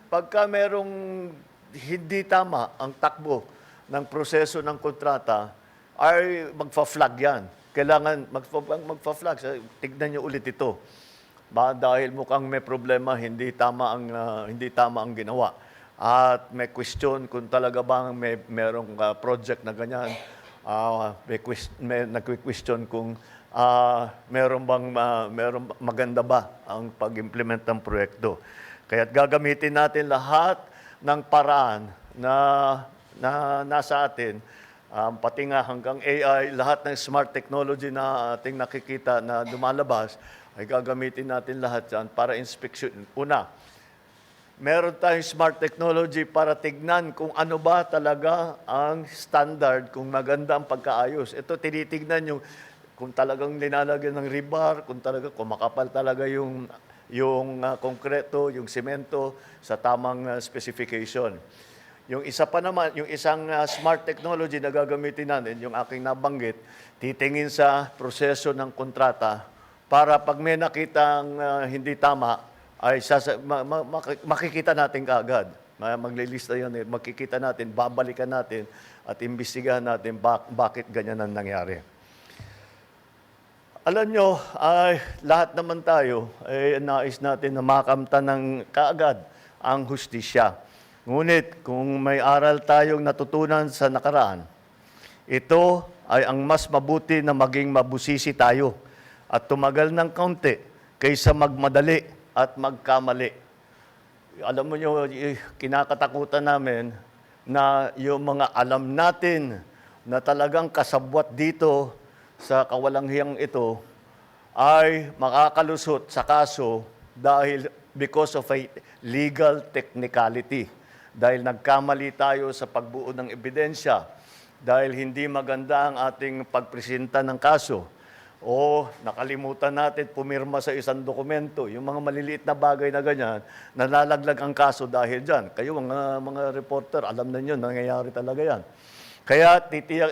pagka merong hindi tama ang takbo ng proseso ng kontrata, ay magfa-flag yan. Kailangan magfa-flag. Tignan niyo ulit ito. Dahil mukhang may problema, hindi tama ang ginawa. At may question kung talaga bang merong project na ganyan. May nagque-question kung merong maganda ba ang pag-implement ng proyekto. Kaya't gagamitin natin lahat ng paraan na nasa atin, pati nga hanggang AI, lahat ng smart technology na ating nakikita na lumalabas, ay gagamitin natin lahat yan para inspection. Una, meron tayong smart technology para tignan kung ano ba talaga ang standard, kung maganda ang pagkaayos. Ito, tinitignan yung kung talagang linalagyan ng rebar, kung makapal talaga yung konkreto, yung semento sa tamang specification. Yung isa pa naman, yung isang smart technology na gagamitin natin, yung aking nabanggit, titingin sa proseso ng kontrata para pag may nakitang hindi tama, ay makikita natin kaagad. Maglilista yun, makikita natin, babalikan natin at imbestigahan natin bakit ganyan ang nangyari. Alam nyo, ay lahat naman tayo ay nais natin na makamtan ng kaagad ang hustisya. Ngunit kung may aral tayong natutunan sa nakaraan, ito ay ang mas mabuti na maging mabusisi tayo at tumagal ng kaunti kaysa magmadali at magkamali. Alam mo nyo, kinakatakutan namin na yung mga alam natin na talagang kasabwat dito sa kawalanghiyang ito ay makakalusot sa kaso dahil because of a legal technicality. Dahil nagkamali tayo sa pagbuo ng ebidensya, dahil hindi maganda ang ating pagpresenta ng kaso, o nakalimutan natin pumirma sa isang dokumento, yung mga maliliit na bagay na ganyan, nalalaglag ang kaso dahil dyan. Kayo, mga reporter, alam na nyo, nangyayari talaga yan. Kaya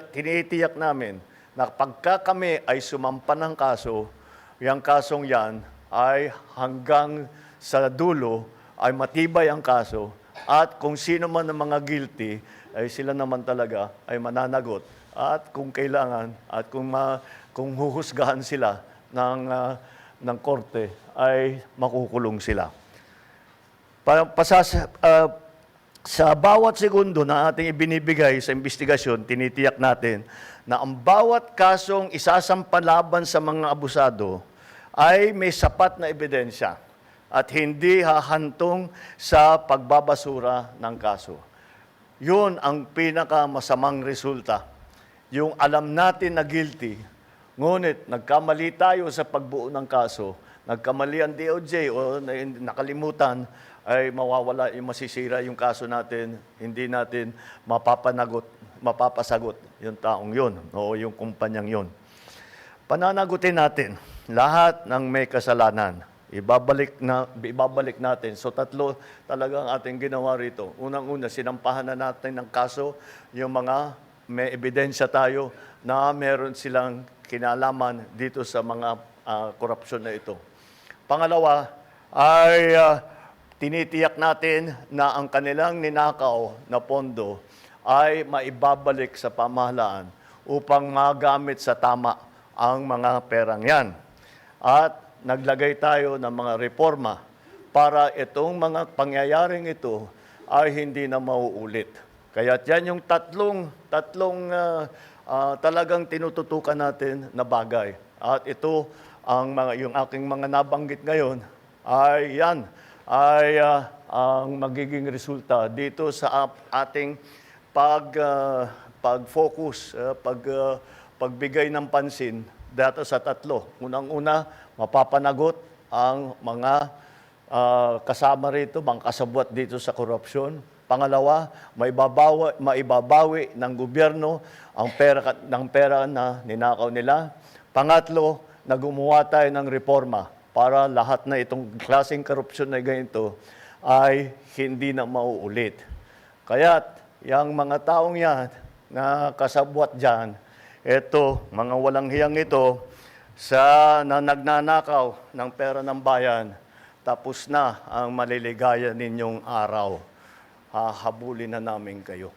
tinitiyak namin na pagka kami ay sumampa ng kaso, yung kasong yan ay hanggang sa dulo ay matibay ang kaso at kung sino man ang mga guilty ay sila naman talaga ay mananagot at kung kailangan at kung huhusgahan sila ng korte ay makukulong sila. Sa bawat segundo na ating ibinibigay sa investigasyon, tinitiyak natin na ang bawat kasong isasampalaban sa mga abusado ay may sapat na ebidensya at hindi hahantong sa pagbabasura ng kaso. Yun ang pinakamasamang resulta. Yung alam natin na guilty, ngunit nagkamali tayo sa pagbuo ng kaso, nagkamali ang DOJ o nakalimutan, ay mawawala, masisira yung kaso natin, hindi natin mapapasagot yung taong yun o yung kumpanyang yun. Pananagutin natin lahat ng may kasalanan. Ibabalik natin. So tatlo talaga ang ating ginawa rito. Unang-una, sinampahan na natin ng kaso yung mga may ebidensya tayo na meron silang kinalaman dito sa mga korupsyon na ito. Pangalawa ay tinitiyak natin na ang kanilang ninakaw na pondo ay maibabalik sa pamahalaan upang magamit sa tama ang mga perang yan. At naglagay tayo ng mga reforma para itong mga pangyayaring ito ay hindi na mauulit. Kaya yan yung tatlong talagang tinututukan natin na bagay. At ito, yung aking mga nabanggit ngayon, ay yan, ang magiging resulta dito sa ating pag-focus, pagbigay ng pansin dito sa tatlo. Unang-una, mapapanagot ang mga kasama rito, mga kasabwat dito sa korupsyon. Pangalawa, maibabawi ng gobyerno ang pera na ninakaw nila. Pangatlo, gumawa tayo ng reforma para lahat na itong klaseng korupsyon na ganito ay hindi na mauulit. Kaya't, yung mga taong yan na kasabwat dyan, ito, mga walang hiyang ito, na nagnanakaw ng pera ng bayan, tapos na ang maliligaya ninyong araw. Hahabulin na namin kayo.